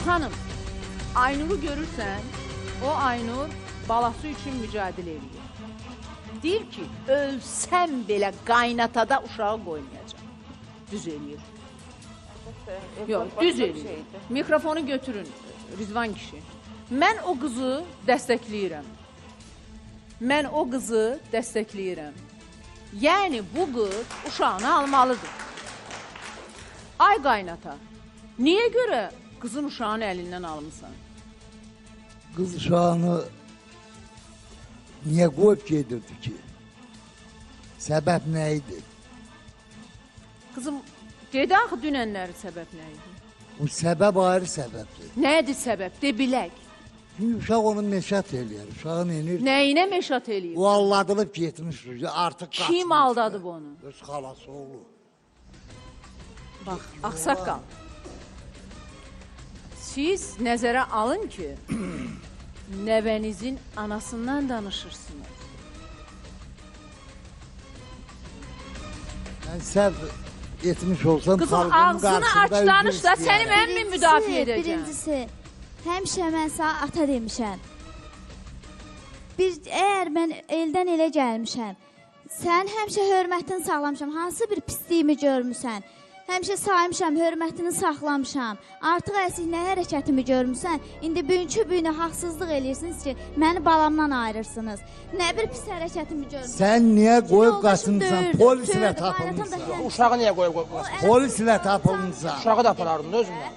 xanım, Aynur'u görürsən, o Aynur balası üçün mücadilə edir. Deyir ki, ölsəm belə qaynatada uşağı qoymayacaq. Düz eləyir. Yox, düz eləyir. Mikrofonu götürün, Rizvan kişi. Mən o qızı dəstəkləyirəm. Mən o qızı dəstəkləyirəm. Yəni, bu qız uşağını almalıdır. Ay qaynata, niyə görə qızın uşağını əlindən almışsan? Qız uşağını niyə qoyub gedirdi ki? Səbəb nə idi? Qızım, dedi axı dünənləri səbəb nə idi? Bu səbəb ayrı səbəbdir. Nədir səbəb? De bilək. Çünki uşaq onu meşat eləyər, uşağın enir. Nəyinə meşat eləyir? O alladılıb getmiş, artıq qaçmış. Kim aldadıb onu? Öz xalası oğlu. Bax, ağsaqqal. Siz nəzərə alın ki, nəvənizin anasından danışırsınız. Mən səhv etmiş olsam, Qızım, ağzını aç danış da səni mən mi müdafiə edəcəm? Birincisi, həmişə mən sənə ata demişəm. Əgər mən eldən elə gəlmişəm, sən həmişə hörmətini saxlamışam, hansı bir pisliyimi görmüsən, həmişə saymışam, hörmətini saxlamışam, artıq əsik nə hərəkətimi görmüsən, indi bugünkü günü haqsızlıq eləyirsiniz ki, məni balamdan ayırırsınız. Nə bir pis hərəkətimi görmüsən. Sən niyə qoyub qaçınsan, polislə tapılmışsan? Uşağı niyə qoyub qaçınsan? Polislə tapılmışsan. Uşağı da aparardın da özünlə.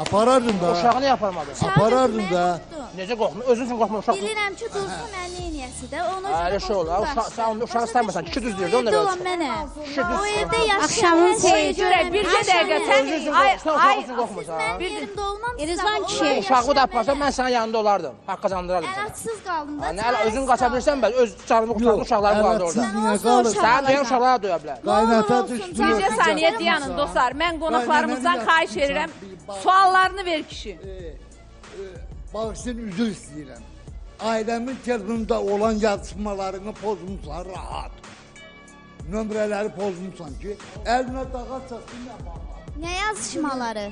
Aparardın da. Uşağı niyə aparmadın? Aparardın da. Necə qorxma? Özün üçün qorxma uşaq. Bilirəm ki, dursun mən neyniyəsi də, onu Elə şey olur. Sən uşağı istəmirsən, kişi düz deyirdi, onu da belə çıxır. O evdə yaşayan Axşamın hər şeyi Görə, bircə dəqiqə, sən Sən uşaq üçün qorxmursan. Mənim yerimdə olmamısan. Rizvan kişi. Uşağı da aparsan, mən sənin yanında olardım. Haqq qazandırardım sənə. Əlatsız qaldım da. Özün qaça bilirsən, bəs öz canını qurtardı, uşaqları qaldı orada. Niyə qalır? Sən deyən uşaqlara döyə bilər. Qaynata düşdü. Bircə saniyə dayanın dostlar. Mən qonaqlarımızdan xahiş edirəm. Suallarını ver kişi. Bağışın üzr istəyirəm. Ailəmin telefonunda olan yazışmalarını pozmuşsan rahat. Nömrələri pozmuşsan ki, əlinə dağa çatsın nə var? Nə yazışmaları?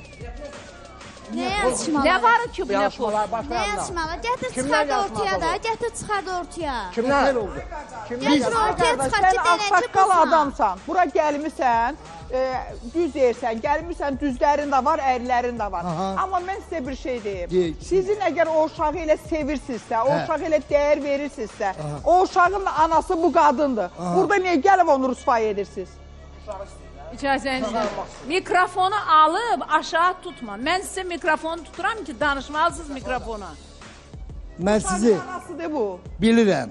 Nə yazışmaları? Nə var ki bu nə Yarışmalar poz? başqa Nə yandan. yazışmaları? Gətir Kimlər çıxart ortaya da, yazışmalar? gətir çıxart ortaya. Kimlər? oldu? Gətir ortaya çıxart Sən ki, denəcə ağsaqqal adamsan, bura gəlmirsən, düz deyirsən, gəlmirsən, düzlərin də var, əyrilərin də var. Aha. Amma mən sizə bir şey deyim. Deyək. Sizin əgər o uşağı elə sevirsinizsə, o Hə. uşağı elə dəyər verirsinizsə, o uşağın anası bu qadındır. Burada niyə gəlib onu rüsvay edirsiniz? İcazənizlə. Mikrofonu alıb aşağı tutma. Mən sizə mikrofonu tuturam ki, danışmalısınız mikrofona. Mən sizi Anasıdır bu. bilirəm.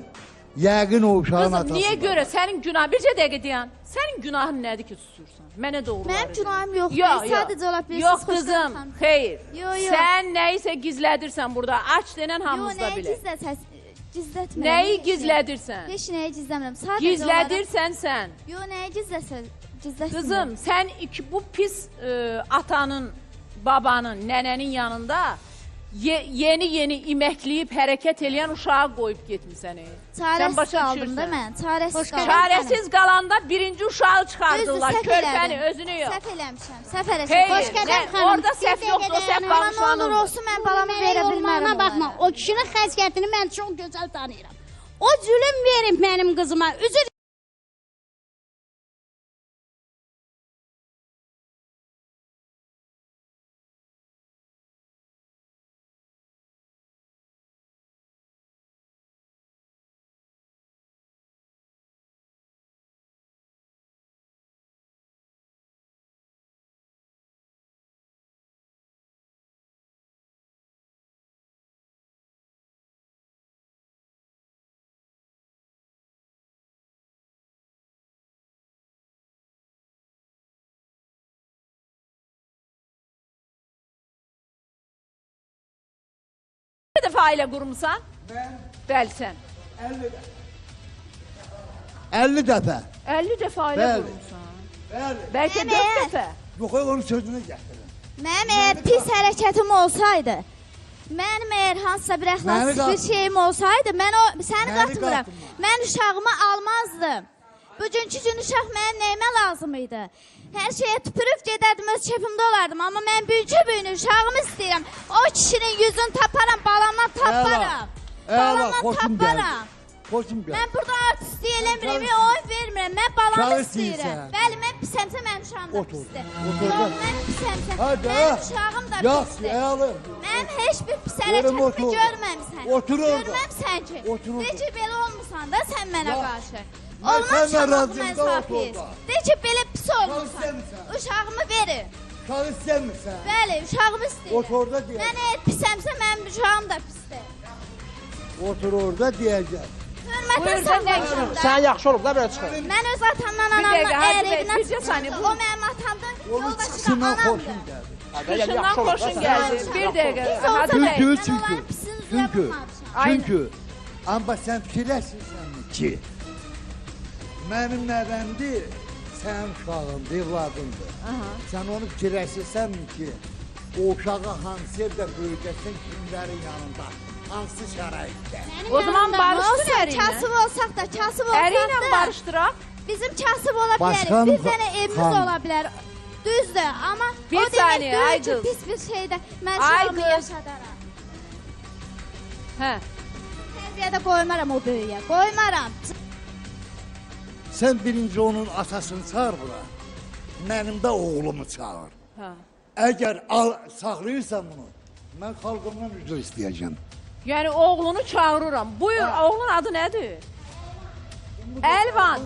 Yəqin o uşağın Qızım, atası. niyə görə sənin günah, bircə dəqiqə dayan. Sənin günahın nədir ki, susursan? Mənə doğruları. Mənim günahım yoxdur. Yox, Sadəcə ola bilirsiniz. yox qızım, xeyr. Yox, yox. Sən nəyisə gizlədirsən burada, aç denən Yox, hamımız da nəyi bilir. gizlətmirəm. Nəyi heç gizlədirsən? Heç nəyi gizləmirəm. Sadəcə Gizlədirsən sən. Yox, nəyi gizlətmirəm. Qızım, sən bu pis atanın, babanın, nənənin yanında yeni iməkləyib hərəkət eləyən uşağı qoyub getmisən. Çarəsiz qaldım da mən. Çarəsiz qaldım. Çarəsiz qalanda birinci uşağı çıxardırlar, Özü səhv körpəni, elədim. özünü yox. Səhv eləmişəm. Səhv eləmişəm. Xeyr, Xoş gələn xanım. orada səhv yoxdur, o səhv Amma nə qanşanın. olur olsun mən balamı verə bilmərəm. Baxma, o kişinin xəziyyətini mən çox gözəl tanıyıram. O zülüm verib mənim qızıma. Üzr Bir dəfə ailə qurmusan? Bəli, sən. 50 dəfə. 50 dəfə ailə Bəli. qurmusan. Bəli. Bəlkə Mənim 4 dəfə. Yox, onun sözünü gətirin. Mənim əgər pis hərəkətim olsaydı, mənim əgər hansısa bir Məni əxlaksız bir qatma. şeyim olsaydı, mən o səni Məni qatmıram. qatma. Mən uşağımı almazdım. Bugünkü gün uşaq mənim nəyimə lazım idi? Hər şeyə tüpürüb gedərdim, öz kefimdə olardım. Amma mən büyücü uşağımı istəyirəm. O kişinin yüzünü taparam, balamdan taparam. Balamdan xoşum taparam. gəldi. Xoşum gəldi. Mən burada artistlik eləmirəm, oyun vermirəm. Mən balamı Uşağı istəyirəm. istəyirsən. Bəli, mən pisəmsə mənim uşağım da Otur, pisdir. otur. Yox, mən pisəmsə Hadi, mənim ha. uşağım da Yox, pisdir. əyalı. Mənim heç bir pis Görüm hərəkətimi otur. görməmisən. Otur orada. Görməmsən ki. Otur orada. De ki, belə olmusan da sən mənə Yox. qarşı. Mən Olmaz səninlə uşaq razıyam da otur mənsafiyiz. orada. De ki, belə pis olmusan. istəmirsən. Uşağımı verin. Uşağı istəmirsən. Bəli, uşağımı istəyirəm. Otur orada deyəcək. Mən eğer pisəmsə mənim uşağım da pisdir. Otur orada deyəcək. Hörmətə Buyur, saxlamışam da. Sən yaxşı olub da belə çıxır. Mən öz atamdan Bir dəqiqə, anamla hadi əgər be, evindən bircə saniyə, çıxmışam, buyur. o mənim atamdır, Onun yoldaşı da çıxışından anamdır. xoşum gəldi. Çıxışından xoşun gəldi. Bir dəqiqə. Pis Hadi olsa da bey. Çünkü, mən çünkü, onların pisini üzrə çünkü, vurmamışam. çünkü, amma sən fikirləşirsən ki, mənim nəvəmdir, sənin uşağındır, evladındır. Sən onu fikirləşirsən ki, o uşağı hansı evdə böyüdəsin, kimlərin yanında, hansı şəraitdə. Mənim O zaman yanımda barışdın olsun, əri ilə. Kasıb olsaq da, kasıb olsaq Əri ilə da. barışdıraq. Bizim kasıb ola Başkanım, bilərik. Bir dənə evimiz xanım. ola bilər. Düzdür, amma Bir o demək saniyə, deyil ay ki, qız. pis bir şeydə mən Ay şahımı qız. yaşadaram. Hə. Tərbiyyədə qoymaram o böyüyə, qoymaram. Sən birinci onun atasını çağır bura, mənim də oğlumu çağır. Hə. Əgər saxlayırsan bunu, mən xalqımdan üzr istəyəcəm. Yəni oğlunu çağırıram. Buyur, oğlun adı nədir? Əlvan.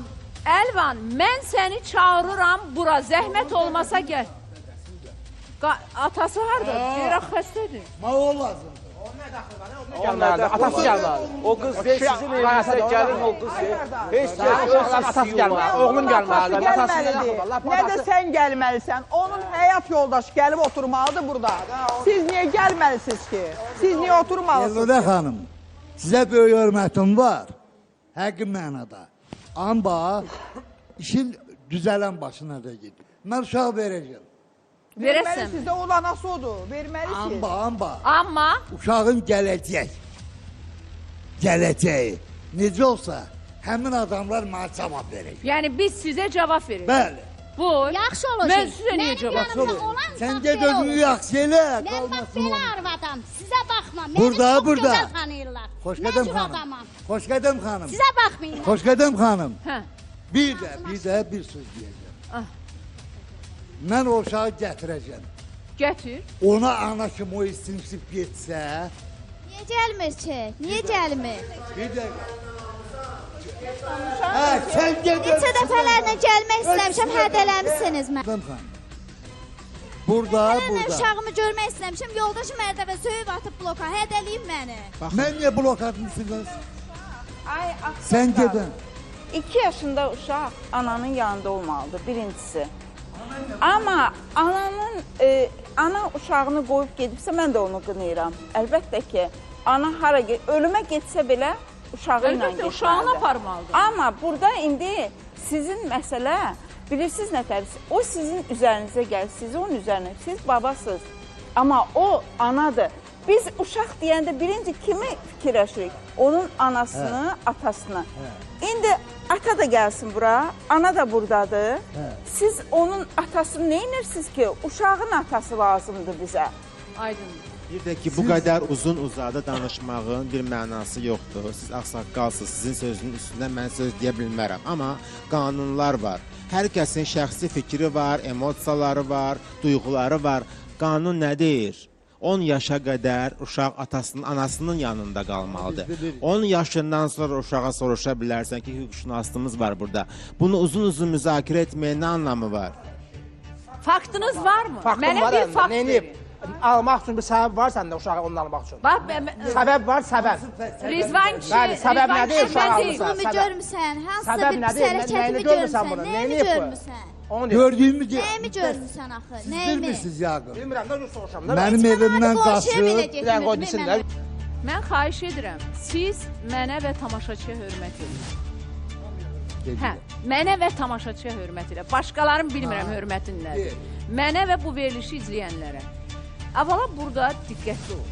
Əlvan, mən səni çağırıram bura. Zəhmət olmasa gəl. Atası harda? Deyirək xəstədir. Mənə o lazımdır. Gəlməlidir, atası gəlməlidir. O qız deyil, sizin evinizə gəlin o qız deyil. Heç Uşaqların atası gəlməlidir, oğlun gəlməlidir. Atası gəlməlidir. Nə də sən gəlməlisən. Onun həyat yoldaşı gəlib oturmalıdır burada. Siz niyə gəlməlisiniz ki? Siz niyə oturmalısınız? Elnurə xanım, sizə böyük hörmətim var, həqiqi mənada. Amma işin düzələn başına da gedir. Mən uşaq verəcəm. Verəsən. Verməlisiniz də o anası odur. Verməlisiniz. Amma uşağın gələcək. Necə olsa, həmin adamlar mənə cavab verəcək. yəni biz sizə cavab veririk. Bəli. Buyur. Yaxşı olacaq. Mən sizə niyə Mənim cavab yanımda Olur. olan Sən bax get belə özünü olur. yaxşı elə, Mən bax qalmasın belə onu. arvadam. Sizə baxma. Məni Burada, çox burada. gözəl tanıyırlar. Xoşqədəm Mən xanım. adamam. Xoşqədəm xanım. Sizə baxmayın. Xoşqədəm xanım. Hə. Bir də bir söz deyəcəm. Ah. Mən o uşağı gətirəcəm. Gətir. Ona ana kimi o istinçib getsə, Niyə gəlmir ki? Niyə gəlmir? bir dəqiqə. Hə, sən get. Neçə dəfələrlə gəlmək istəmişəm, hədələmisiniz mən. Xoşqədəm xanım. Burada, Mən burada. uşağımı görmək istəmişəm, yoldaşı mərdəvə söyüb atıb bloka, hədəliyim məni. Mən niyə blok atmışsınız? Ay, Sən axı, gedin. 2 yaşında uşaq ananın yanında olmalıdır birincisi. Amma ananın ana uşağını qoyub gedibsə mən də onu qınayıram. Əlbəttə ki, ana hara ölümə getsə belə uşağı ilə Əlbəttə getməlidir. uşağını aparmalıdır. Amma burada indi sizin məsələ bilirsiniz nətər? O sizin üzərinizə gəlir, siz onun üzərinə, siz babasınız. Amma o anadır. Biz uşaq deyəndə birinci kimi fikirləşirik? Onun anasını, atasını. İndi ata da gəlsin bura, ana da buradadır. Siz onun atasını neyinirsiniz ki? Uşağın atası lazımdır bizə. Aydındır. Bir də ki, bu qədər uzun-uzadı danışmağın bir mənası yoxdur. Siz ağsaqqalsınız, sizin sözünün üstündə mən söz deyə bilmərəm. Amma qanunlar var. Hər kəsin şəxsi fikri var, emosiyaları var, duyğuları var. Qanun nə deyir? 10 yaşa qədər uşaq atasının, anasının yanında qalmalıdır. 10 yaşından sonra uşağa soruşa bilərsən ki, hüquqşünaslığımız var burada. Bunu uzun-uzun müzakirə etməyə nə anlamı var? Faktınız varmı? Faktım Mənə var bir əlimdə. fakt Neyini? verin. Almaq üçün bir səbəb var səndə uşağı onu almaq üçün. Bax, Səbəb var, səbəb. Rizvan kişi, Bəli, səbəb Rizvan nədir? kişi Uşağı mən alırsan. deyim. Bunu görmüsən, hansısa Səbəb bir pis nədir? hərəkətimi Nəyini görmüsən görmüsən, bunu? nəyimi Nəyini yapı? görmüsən? Onu deyir. Gördüyümü Nəyimi görmürsən axı, Siz nəyimi? bilmirsiniz Yaqub. Bilmirəm də, soruşam da. Mənim evimdən qaçıb, Bir dənə qoy desinlər. Mən xahiş edirəm, siz mənə və tamaşaçıya hörmət edin. Hə, mənə və tamaşaçıya hörmət edin. Başqalarını bilmirəm hörmətin nədir. Mənə və bu verilişi izləyənlərə. Əvvəla burada diqqətli ol.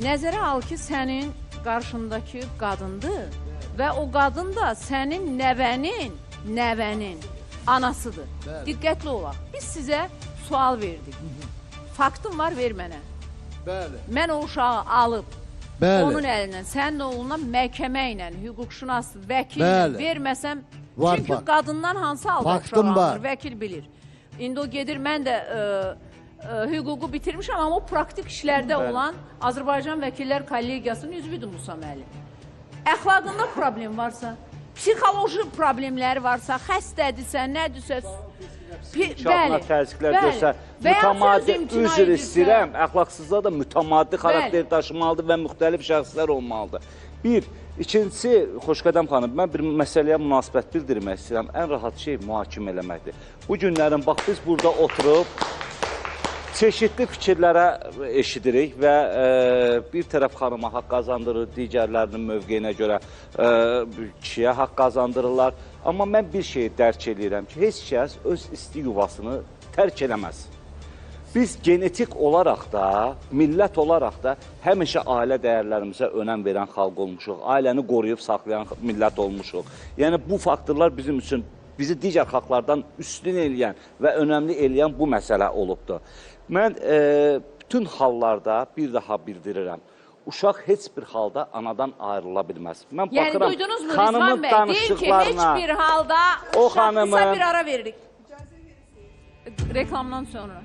Nəzərə al ki, sənin qarşındakı qadındır və o qadın da sənin nəvənin anasıdır. Diqqətli olaq. Biz sizə sual verdik. Faktın var, ver mənə. Bəli. Mən o uşağı alıb, Bəli. onun əlindən, sənin oğluna məhkəmə ilə, hüquqşünas, vəkil Bəli. verməsəm, Var, çünki fakt. qadından hansı aldı Faktım uşağı var. alır, vəkil bilir. İndi o gedir, mən də hüququ bitirmişəm, amma o praktik işlərdə olan Azərbaycan Vəkillər Kollegiyasının üzvüdür Musa müəllim. Əxlaqında problem varsa, psixoloji problemləri varsa, xəstədirsə, nədirsə, Şahına təzyiqlər görsə, mütəmadi üzr istəyirəm, əxlaqsızlar da mütəmadi xarakter daşımalıdır və müxtəlif şəxslər olmalıdır. Bir, ikincisi, Xoşqədəm xanım, mən bir məsələyə münasibət bildirmək istəyirəm, ən rahat şey mühakimə eləməkdir. Bu günlərin, bax, biz burada oturub, çeşitli fikirlərə eşidirik və bir tərəf xanıma haqq qazandırır, digərlərinin mövqeyinə görə kişiyə haqq qazandırırlar. Amma mən bir şeyi dərk edirəm ki, heç kəs öz isti yuvasını tərk eləməz. Biz genetik olaraq da, millət olaraq da həmişə ailə dəyərlərimizə önəm verən xalq olmuşuq, ailəni qoruyub saxlayan millət olmuşuq. Yəni bu faktorlar bizim üçün bizi digər xalqlardan üstün eləyən və önəmli eləyən bu məsələ olubdur. Mən bütün hallarda bir daha bildirirəm. Uşaq heç bir halda anadan ayrıla bilməz. Mən yəni baxıram, duydunuzmu xanımın Rizvan bəy? Deyir ki, heç bir halda o uşaq xanımın qısa bir ara veririk. Reklamdan sonra.